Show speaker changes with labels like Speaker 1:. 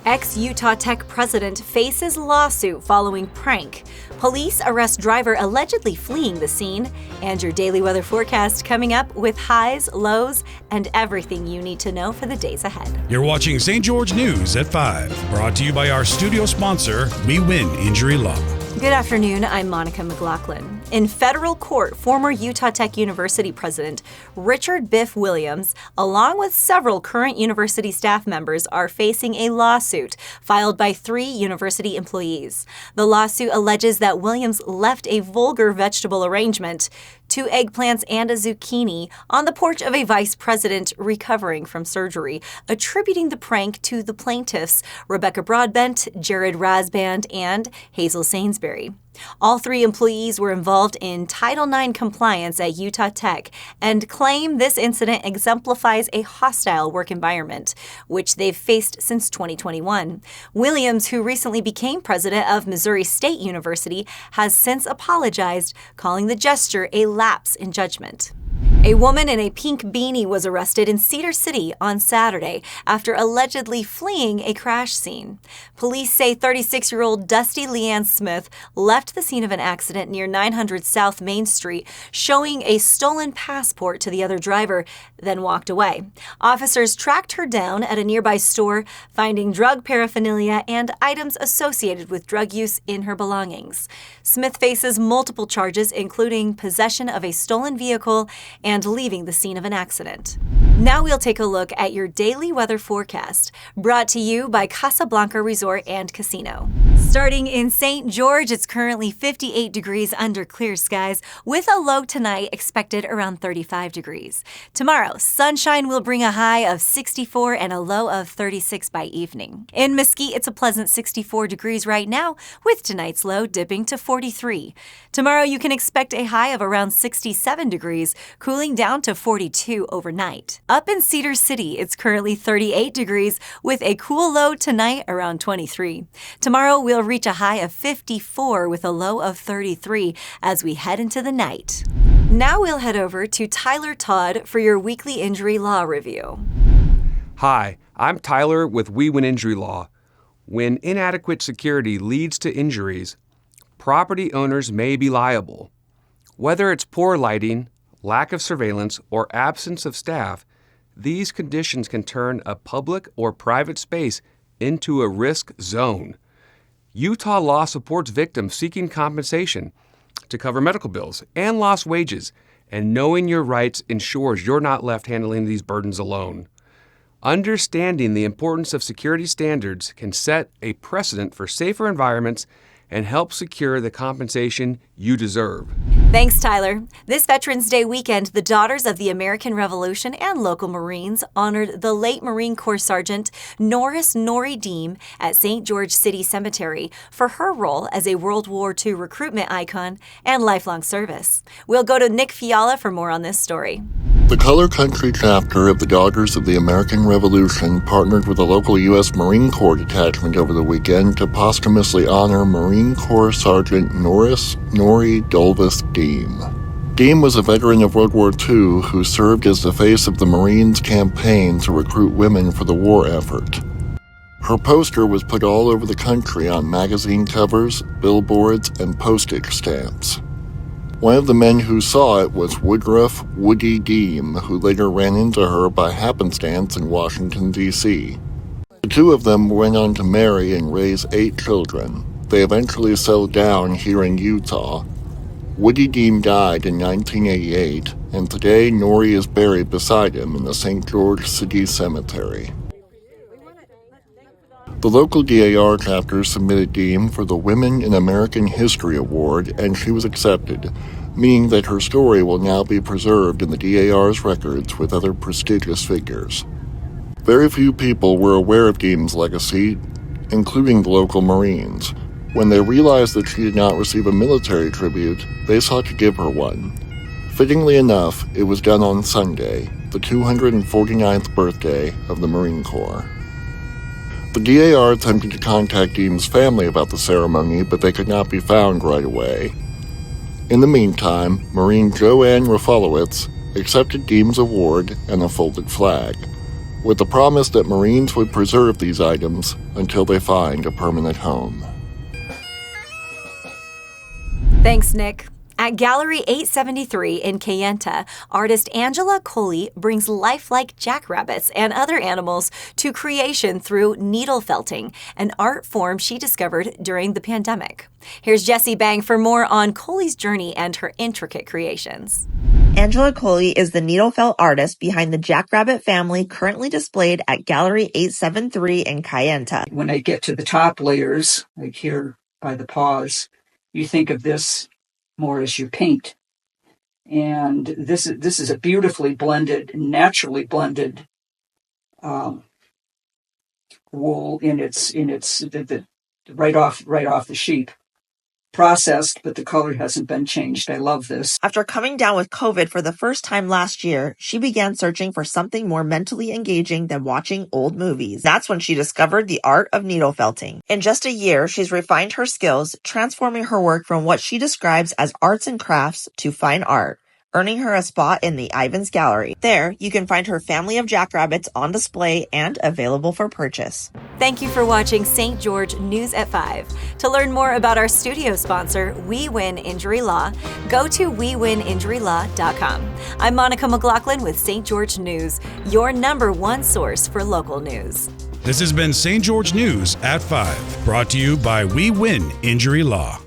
Speaker 1: Ex-Utah Tech president faces lawsuit following prank. Police arrest driver allegedly fleeing the scene. And your daily weather forecast coming up with highs, lows, and everything you need to know for the days ahead.
Speaker 2: You're watching St. George News at 5, brought to you by our studio sponsor, We Win Injury Law.
Speaker 1: Good afternoon, I'm Monica McLaughlin. In federal court, former Utah Tech University president Richard Biff Williams, along with several current university staff members, are facing a lawsuit filed by 3 university employees. The lawsuit alleges that Williams left a vulgar vegetable arrangement, 2 eggplants and a zucchini, on the porch of a vice president recovering from surgery, attributing the prank to the plaintiffs, Rebecca Broadbent, Jared Rasband, and Hazel Sainsbury. All 3 employees were involved in Title IX compliance at Utah Tech and claim this incident exemplifies a hostile work environment, which they've faced since 2021. Williams, who recently became president of Missouri State University, has since apologized, calling the gesture a lapse in judgment. A woman in a pink beanie was arrested in Cedar City on Saturday after allegedly fleeing a crash scene. Police say 36-year-old Dusty Leanne Smith left the scene of an accident near 900 South Main Street, showing a stolen passport to the other driver, then walked away. Officers tracked her down at a nearby store, finding drug paraphernalia and items associated with drug use in her belongings. Smith faces multiple charges, including possession of a stolen vehicle and leaving the scene of an accident. Now we'll take a look at your daily weather forecast, brought to you by Casablanca Resort and Casino. Starting in St. George, it's currently 58 degrees under clear skies, with a low tonight expected around 35 degrees. Tomorrow, sunshine will bring a high of 64 and a low of 36 by evening. In Mesquite, it's a pleasant 64 degrees right now, with tonight's low dipping to 43. Tomorrow, you can expect a high of around 67 degrees, cooling down to 42 overnight. Up in Cedar City, it's currently 38 degrees, with a cool low tonight around 23. Tomorrow, we'll reach a high of 54 with a low of 33 as we head into the night. Now we'll head over to Tyler Todd for your weekly injury law review.
Speaker 3: Hi, I'm Tyler with We Win Injury Law. When inadequate security leads to injuries, property owners may be liable. Whether it's poor lighting, lack of surveillance, or absence of staff, these conditions can turn a public or private space into a risk zone. Utah law supports victims seeking compensation to cover medical bills and lost wages, and knowing your rights ensures you're not left handling these burdens alone. Understanding the importance of security standards can set a precedent for safer environments and help secure the compensation you deserve.
Speaker 1: Thanks, Tyler. This Veterans Day weekend, the Daughters of the American Revolution and local Marines honored the late Marine Corps Sergeant Norris Nori Deem at St. George City Cemetery for her role as a World War II recruitment icon and lifelong service. We'll go to Nick Fiala for more on this story.
Speaker 4: The Color Country chapter of the Daughters of the American Revolution partnered with a local U.S. Marine Corps detachment over the weekend to posthumously honor Marine Corps Sergeant Norris Nori Dolvis Deem. Deem was a veteran of World War II who served as the face of the Marines' campaign to recruit women for the war effort. Her poster was put all over the country on magazine covers, billboards, and postage stamps. One of the men who saw it was Woodruff Woody Deem, who later ran into her by happenstance in Washington, D.C. The 2 of them went on to marry and raise 8 children. They eventually settled down here in Utah. Woody Deem died in 1988, and today Nori is buried beside him in the St. George City Cemetery. The local DAR chapter submitted Deem for the Women in American History Award, and she was accepted, meaning that her story will now be preserved in the DAR's records with other prestigious figures. Very few people were aware of Deem's legacy, including the local Marines. When they realized that she did not receive a military tribute, they sought to give her one. Fittingly enough, it was done on Sunday, the 249th birthday of the Marine Corps. The DAR attempted to contact Deem's family about the ceremony, but they could not be found right away. In the meantime, Marine Joanne Rafalowitz accepted Deem's award and a folded flag. with the promise that Marines would preserve these items until they find a permanent home.
Speaker 1: Thanks, Nick. At Gallery 873 in Kayenta, artist Angela Coley brings lifelike jackrabbits and other animals to creation through needle felting, an art form she discovered during the pandemic. Here's Jessie Bang for more on Coley's journey and her intricate creations.
Speaker 5: Angela Coley is the needle felt artist behind the jackrabbit family currently displayed at Gallery 873 in Kayenta.
Speaker 6: When I get to the top layers, like here by the paws, you think of this more as your paint. And this is a beautifully blended, naturally blended wool in its right off the sheep. Processed, but the color hasn't been changed. I love this.
Speaker 5: After coming down with COVID for the first time last year, she began searching for something more mentally engaging than watching old movies. That's when she discovered the art of needle felting. In just a year, she's refined her skills, transforming her work from what she describes as arts and crafts to fine art, earning her a spot in the Ivins Gallery. There, you can find her family of jackrabbits on display and available for purchase.
Speaker 1: Thank you for watching St. George News at 5. To learn more about our studio sponsor, We Win Injury Law, go to wewininjurylaw.com. I'm Monica McLaughlin with St. George News, your #1 source for local news.
Speaker 2: This has been St. George News at 5, brought to you by We Win Injury Law.